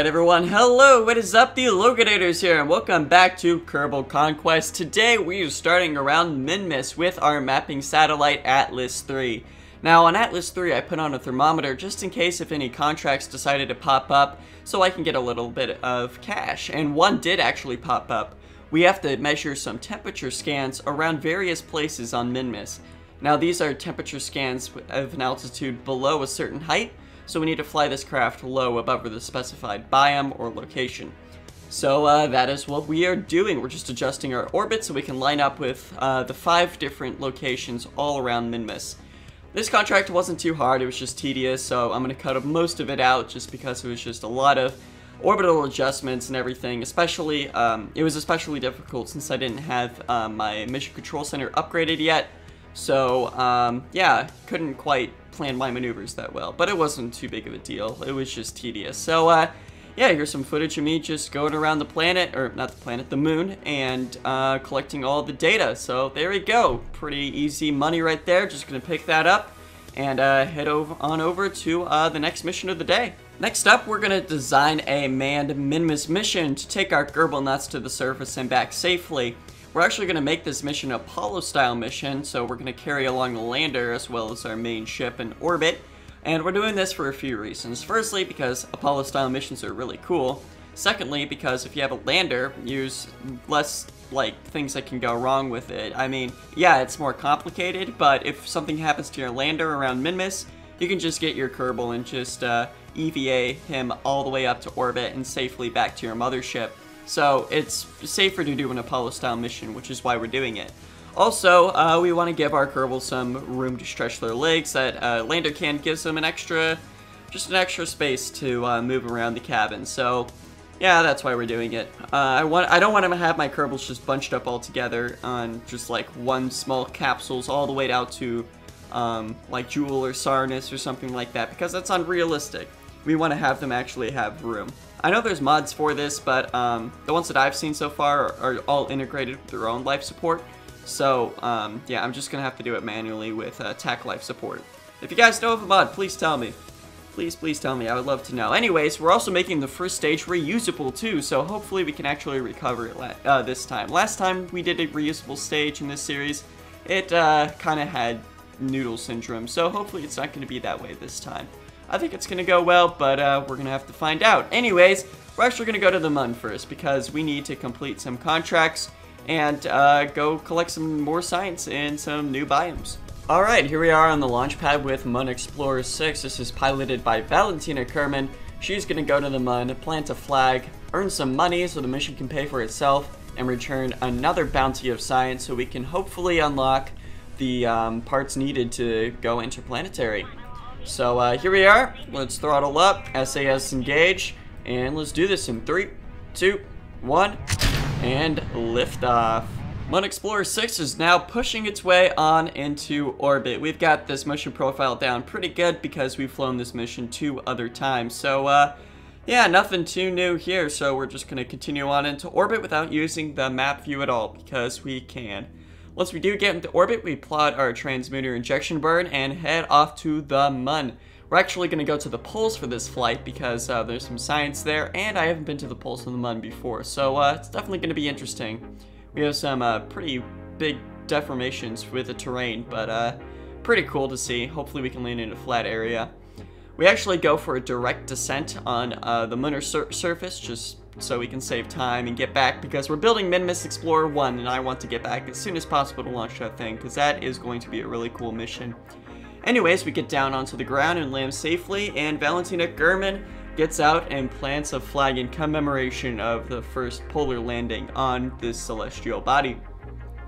Alright everyone, hello, what is up? TheLoganatorz here, and welcome back to Kerbal Conquest. Today we are starting around Minmus with our mapping satellite Atlas 3. Now on Atlas 3 I put on a thermometer just in case if any contracts decided to pop up so I can get a little bit of cash, and one did actually pop up. We have to measure some temperature scans around various places on Minmus. Now these are temperature scans of an altitude below a certain height, so we need to fly this craft low above the specified biome or location. So that is what we are doing. We're just adjusting our orbit so we can line up with the 5 different locations all around Minmus. This contract wasn't too hard, it was just tedious, so I'm going to cut most of it out just because it was just a lot of orbital adjustments and everything. Especially, it was especially difficult since I didn't have my mission control center upgraded yet. So, yeah, couldn't quite plan my maneuvers that well, but it wasn't too big of a deal. It was just tedious. So, yeah, here's some footage of me just going around the planet, or not the planet, the moon, and collecting all the data. So, there we go. Pretty easy money right there. Just gonna pick that up and head on over to the next mission of the day. Next up, we're gonna design a manned Minmus mission to take our Kerbal nuts to the surface and back safely. We're actually going to make this mission a Apollo-style mission, so we're going to carry along the lander as well as our main ship in orbit. And we're doing this for a few reasons. Firstly, because Apollo-style missions are really cool. Secondly, because if you have a lander, there's less, things that can go wrong with it. I mean, yeah, it's more complicated, but if something happens to your lander around Minmus, you can just get your Kerbal and just EVA him all the way up to orbit and safely back to your mothership. So it's safer to do an Apollo-style mission, which is why we're doing it. Also, we want to give our Kerbal some room to stretch their legs. That lander can gives them just an extra space to move around the cabin. So, yeah, that's why we're doing it. I don't want to have my Kerbals just bunched up all together on just like one small capsules all the way out to like Jewel or Sarnus or something like that, because that's unrealistic. We want to have them actually have room. I know there's mods for this, but the ones that I've seen so far are all integrated with their own life support. So, yeah, I'm just going to have to do it manually with TacLifeSupport. If you guys know of a mod, please tell me. Please tell me. I would love to know. Anyways, we're also making the first stage reusable too, so hopefully we can actually recover it this time. Last time we did a reusable stage in this series, it kind of had noodle syndrome, so hopefully it's not going to be that way this time. I think it's going to go well, but we're going to have to find out. Anyways, we're actually going to go to the Mun first because we need to complete some contracts and go collect some more science in some new biomes. Alright, here we are on the launch pad with Mun Explorer 6. This is piloted by Valentina Kerman. She's going to go to the Mun, plant a flag, earn some money so the mission can pay for itself, and return another bounty of science so we can hopefully unlock the parts needed to go interplanetary. So here we are, let's throttle up, SAS engage, and let's do this in 3, 2, 1, and lift off. Mun Explorer 6 is now pushing its way on into orbit. We've got this mission profile down pretty good because we've flown this mission 2 other times. So yeah, nothing too new here, so we're just going to continue on into orbit without using the map view at all because we can. Once we do get into orbit, we plot our transmitter injection burn and head off to the Mun. We're actually going to go to the poles for this flight because there's some science there, and I haven't been to the poles of the Mun before, so it's definitely going to be interesting. We have some pretty big deformations with the terrain, but pretty cool to see. Hopefully we can land in a flat area. We actually go for a direct descent on the lunar surface, just so we can save time and get back, because we're building Minmus Explorer 1 and I want to get back as soon as possible to launch that thing, because that is going to be a really cool mission. Anyways, we get down onto the ground and land safely, and Valentina Kerman gets out and plants a flag in commemoration of the first polar landing on this celestial body.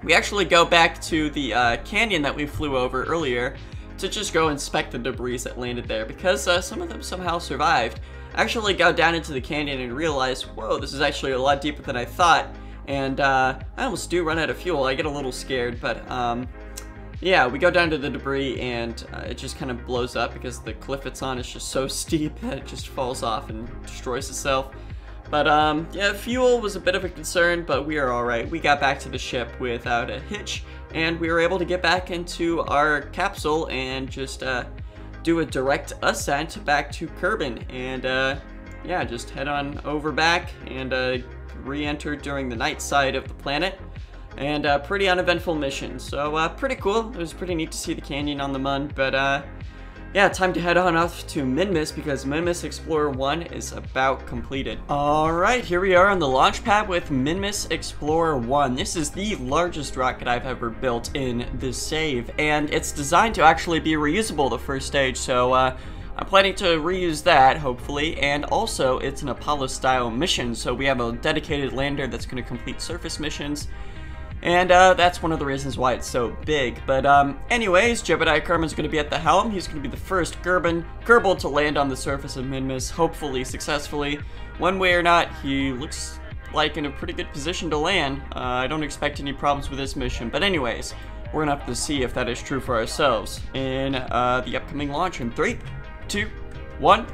We actually go back to the canyon that we flew over earlier to just go inspect the debris that landed there, because some of them somehow survived. I actually got down into the canyon and realized, whoa, this is actually a lot deeper than I thought, and I almost do run out of fuel. I get a little scared, but yeah, we go down to the debris and it just kind of blows up because the cliff it's on is just so steep that it just falls off and destroys itself. But yeah, fuel was a bit of a concern, but we are alright. We got back to the ship without a hitch, and we were able to get back into our capsule and just do a direct ascent back to Kerbin, and yeah, just head on over back and re-enter during the night side of the planet. And pretty uneventful mission, so pretty cool. It was pretty neat to see the canyon on the Mun, but yeah, time to head on off to Minmus because Minmus Explorer 1 is about completed. Alright, here we are on the launch pad with Minmus Explorer 1. This is the largest rocket I've ever built in this save, and it's designed to actually be reusable the first stage, so I'm planning to reuse that, hopefully, and also it's an Apollo-style mission, so we have a dedicated lander that's going to complete surface missions. And that's one of the reasons why it's so big. But anyways, Jebediah Kerman's going to be at the helm. He's going to be the first Kerbal to land on the surface of Minmus, hopefully successfully. One way or not, he looks like in a pretty good position to land. I don't expect any problems with this mission. But anyways, we're going to have to see if that is true for ourselves in the upcoming launch in 3, 2, 1.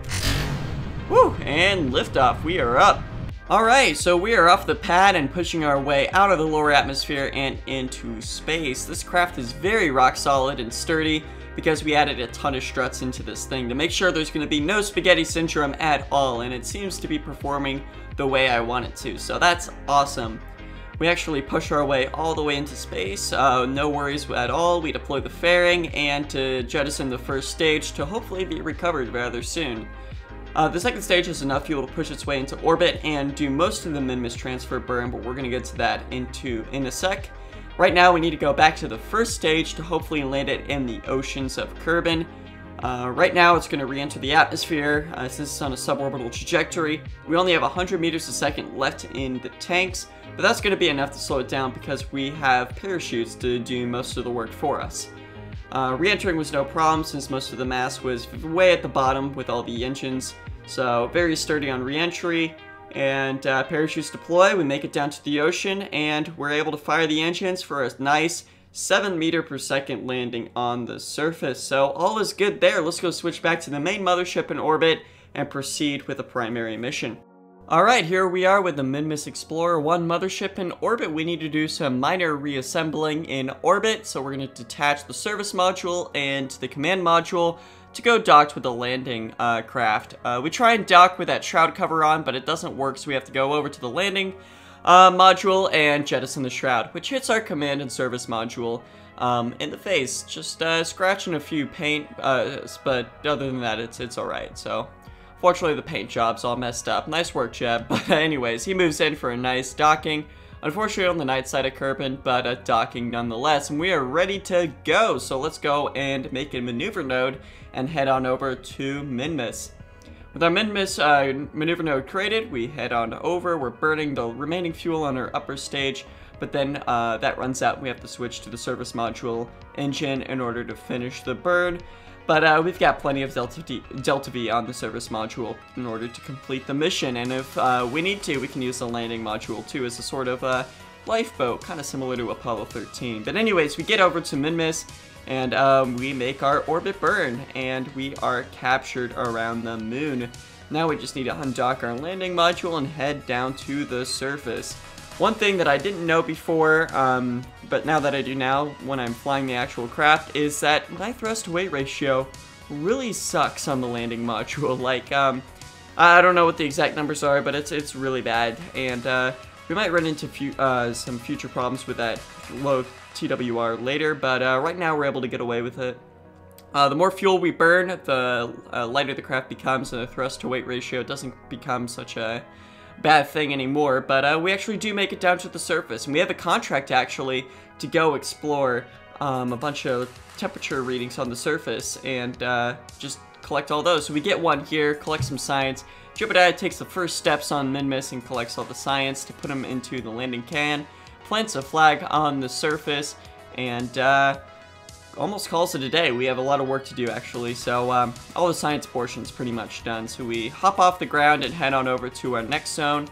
Woo! And liftoff. We are up. Alright, so we are off the pad and pushing our way out of the lower atmosphere and into space. This craft is very rock solid and sturdy because we added a ton of struts into this thing to make sure there's going to be no spaghetti syndrome at all, and it seems to be performing the way I want it to, so that's awesome. We actually push our way all the way into space, no worries at all. We deploy the fairing and to jettison the first stage to hopefully be recovered rather soon. The second stage has enough fuel to push its way into orbit and do most of the Minmus transfer burn, but we're going to get to that in a sec. Right now we need to go back to the first stage to hopefully land it in the oceans of Kerbin. Right now it's going to re-enter the atmosphere since it's on a suborbital trajectory. We only have 100 meters a second left in the tanks, but that's going to be enough to slow it down because we have parachutes to do most of the work for us. Re-entering was no problem since most of the mass was way at the bottom with all the engines, so very sturdy on re-entry, and parachutes deploy, we make it down to the ocean, and we're able to fire the engines for a nice 7 meter per second landing on the surface. So all is good there. Let's go switch back to the main mothership in orbit and proceed with the primary mission. Alright, here we are with the Minmus Explorer 1 mothership in orbit. We need to do some minor reassembling in orbit, so we're going to detach the service module and the command module to go docked with the landing craft. We try and dock with that shroud cover on, but it doesn't work, so we have to go over to the landing module and jettison the shroud, which hits our command and service module in the face. Just scratching a few paint, but other than that, it's alright, so... Fortunately, the paint job's all messed up. Nice work, Jeb. But anyways, he moves in for a nice docking. Unfortunately, on the night side of Kerbin, but a docking nonetheless. And we are ready to go. So let's go and make a maneuver node and head on over to Minmus. With our Minmus maneuver node created, we head on over. We're burning the remaining fuel on our upper stage. But then that runs out. We have to switch to the service module engine in order to finish the burn. But we've got plenty of Delta V on the service module in order to complete the mission, and if we need to, we can use the landing module too as a sort of lifeboat, kind of similar to Apollo 13. But anyways, we get over to Minmus, and we make our orbit burn, and we are captured around the moon. Now we just need to undock our landing module and head down to the surface. One thing that I didn't know before, but now that I do now when I'm flying the actual craft, is that my thrust-to-weight ratio really sucks on the landing module. Like, I don't know what the exact numbers are, but it's really bad, and we might run into some future problems with that low TWR later, but right now we're able to get away with it. The more fuel we burn, the lighter the craft becomes, and the thrust-to-weight ratio doesn't become such a bad thing anymore, but we actually do make it down to the surface, and we have a contract actually to go explore a bunch of temperature readings on the surface and just collect all those. So we get one here, collect some science. Jebediah takes the first steps on Minmus and collects all the science to put them into the landing can, plants a flag on the surface, and almost calls it a day. We have a lot of work to do actually, so all the science portion's pretty much done. So we hop off the ground and head on over to our next zone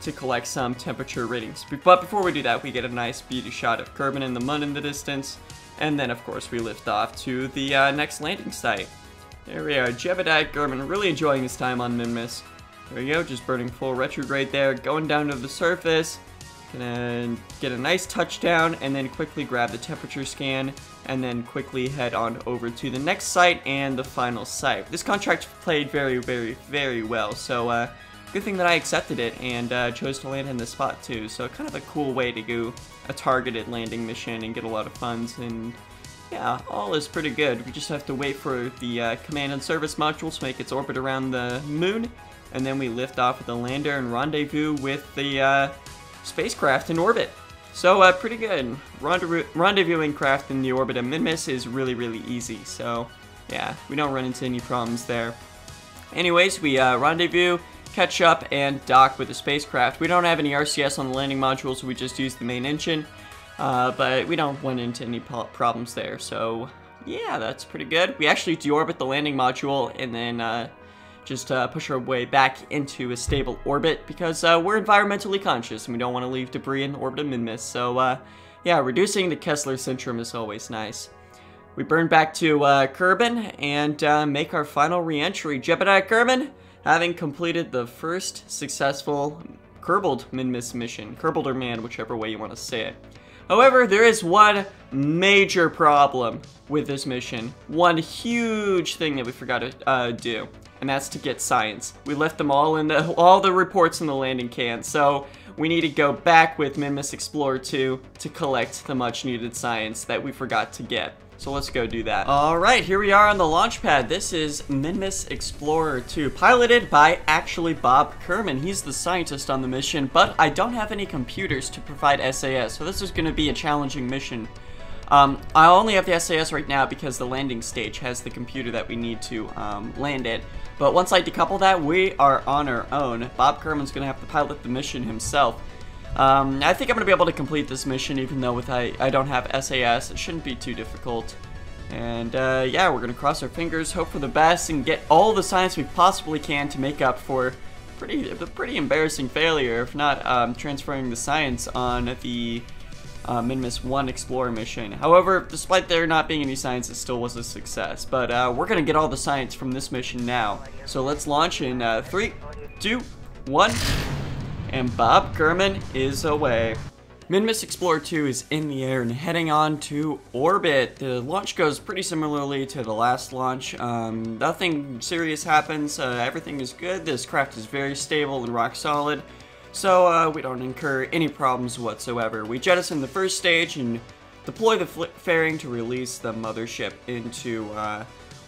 to collect some temperature readings. But before we do that, we get a nice beauty shot of Kerbin and the Mun in the distance, and then of course we lift off to the next landing site. There we are, Jebediah Kerbin really enjoying his time on Minmus. There we go, just burning full retrograde there, going down to the surface. Gonna get a nice touchdown and then quickly grab the temperature scan and then quickly head on over to the next site and the final site. This contract played very, very, very well, so good thing that I accepted it and chose to land in this spot too. So kind of a cool way to do a targeted landing mission and get a lot of funds. And yeah, all is pretty good. We just have to wait for the command and service module to make its orbit around the moon, and then we lift off with the lander and rendezvous with the spacecraft in orbit. So pretty good. Rendezvousing craft in the orbit of Minmus is really, really easy. So yeah, we don't run into any problems there. Anyways, we rendezvous, catch up, and dock with the spacecraft. We don't have any RCS on the landing module, so we just use the main engine. But we don't run into any problems there, so yeah, that's pretty good. We actually deorbit the landing module and then just push our way back into a stable orbit because we're environmentally conscious and we don't want to leave debris in orbit of Minmus. So yeah, reducing the Kessler syndrome is always nice. We burn back to Kerbin and make our final re-entry. Jebediah Kerbin, having completed the first successful Kerbaled Minmus mission. Kerbaled or man, whichever way you want to say it. However, there is one major problem with this mission. One huge thing that we forgot to do, and that's to get science. We left them all in all the reports in the landing can, so we need to go back with Minmus Explorer 2 to collect the much needed science that we forgot to get. So let's go do that. Alright, here we are on the launch pad. This is Minmus Explorer 2, piloted by actually Bob Kerman. He's the scientist on the mission, but I don't have any computers to provide SAS, so this is going to be a challenging mission. I only have the SAS right now because the landing stage has the computer that we need to land it. But once I decouple that, we are on our own. Bob Kerman's going to have to pilot the mission himself. I think I'm going to be able to complete this mission even though I don't have SAS. It shouldn't be too difficult. And yeah, we're going to cross our fingers, hope for the best, and get all the science we possibly can to make up for a pretty embarrassing failure, if not transferring the science on the Minmus 1 Explorer mission. However, despite there not being any science, it still was a success. But we're going to get all the science from this mission now. So let's launch in 3, 2, 1... and Bob Kerman is away. Minmus Explorer 2 is in the air and heading on to orbit. The launch goes pretty similarly to the last launch. Nothing serious happens. Everything is good. This craft is very stable and rock solid. So we don't incur any problems whatsoever. We jettison the first stage and deploy the fairing to release the mothership into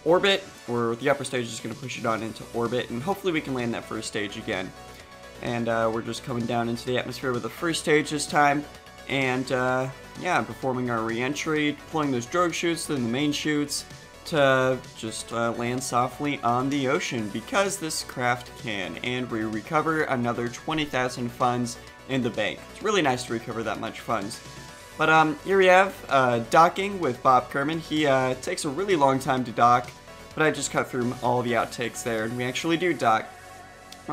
orbit, or the upper stage is going to push it on into orbit, and hopefully we can land that first stage again. And we're just coming down into the atmosphere with the first stage this time. And yeah, performing our re-entry, deploying those drogue chutes, then the main chutes, to just land softly on the ocean, because this craft can. And we recover another 20,000 funds in the bank. It's really nice to recover that much funds. But here we have docking with Bob Kerman. He takes a really long time to dock, but I just cut through all the outtakes there, and we actually do dock.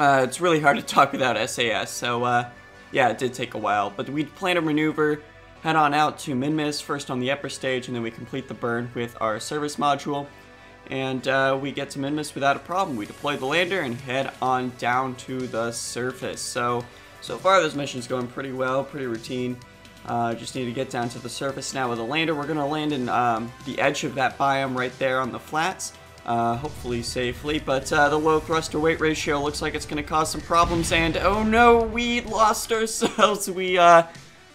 It's really hard to talk without SAS, so yeah, it did take a while. But we plan a maneuver, head on out to Minmus, first on the upper stage, and then we complete the burn with our service module. And we get to Minmus without a problem. We deploy the lander and head on down to the surface. So far this mission's going pretty well, pretty routine. Just need to get down to the surface now with the lander. We're going to land in the edge of that biome right there on the flats. Hopefully safely, but the low thrust to weight ratio looks like it's going to cause some problems, and oh no, we lost ourselves. We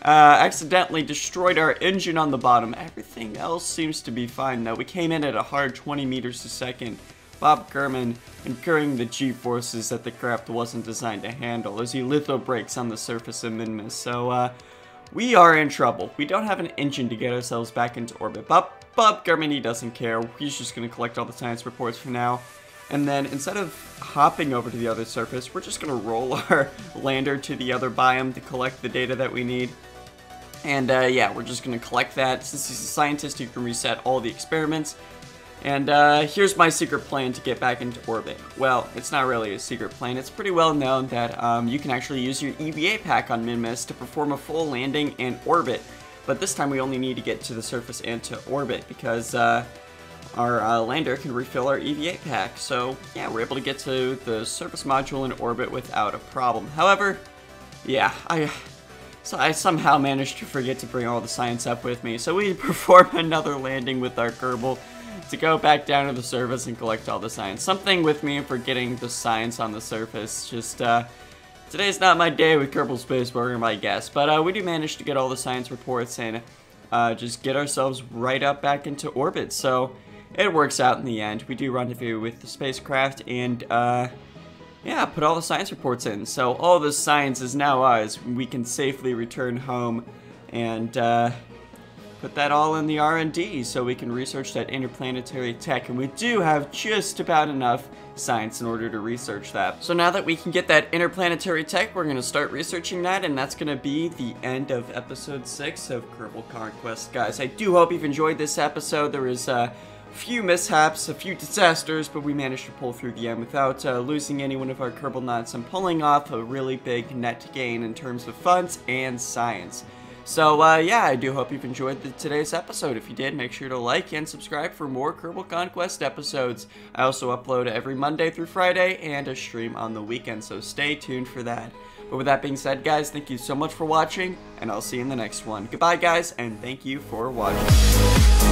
accidentally destroyed our engine on the bottom. Everything else seems to be fine though. We came in at a hard 20 meters a second. Bob Kerman incurring the G-forces that the craft wasn't designed to handle as he litho brakes on the surface of Minmus. So we are in trouble. We don't have an engine to get ourselves back into orbit. Bob Kerman, he doesn't care. He's just going to collect all the science reports for now. And then instead of hopping over to the other surface, we're just going to roll our lander to the other biome to collect the data that we need. And yeah, we're just going to collect that. Since he's a scientist, he can reset all the experiments. And here's my secret plan to get back into orbit. Well, it's not really a secret plan. It's pretty well known that you can actually use your EVA pack on Minmus to perform a full landing and orbit. But this time we only need to get to the surface and to orbit because our lander can refill our EVA pack. So yeah, we're able to get to the surface module in orbit without a problem. However, yeah, I somehow managed to forget to bring all the science up with me. So we perform another landing with our Kerbal to go back down to the surface and collect all the science. Something with me for getting the science on the surface. Just, today's not my day with Kerbal Space Program, I guess. But we do manage to get all the science reports and just get ourselves right up back into orbit. So it works out in the end. We do rendezvous with the spacecraft and, yeah, put all the science reports in. So all the science is now ours. We can safely return home and put that all in the R&D so we can research that interplanetary tech. And we do have just about enough science in order to research that. So now that we can get that interplanetary tech, we're going to start researching that, and that's going to be the end of episode 6 of Kerbal Conquest. Guys, I do hope you've enjoyed this episode. There was few mishaps, a few disasters, but we managed to pull through the end without losing any one of our Kerbal nuts and pulling off a really big net gain in terms of funds and science. So yeah, I do hope you've enjoyed today's episode. If you did, make sure to like and subscribe for more Kerbal Conquest episodes. I also upload every Monday through Friday and a stream on the weekend, so stay tuned for that. But with that being said, guys, thank you so much for watching, and I'll see you in the next one. Goodbye, guys, and thank you for watching.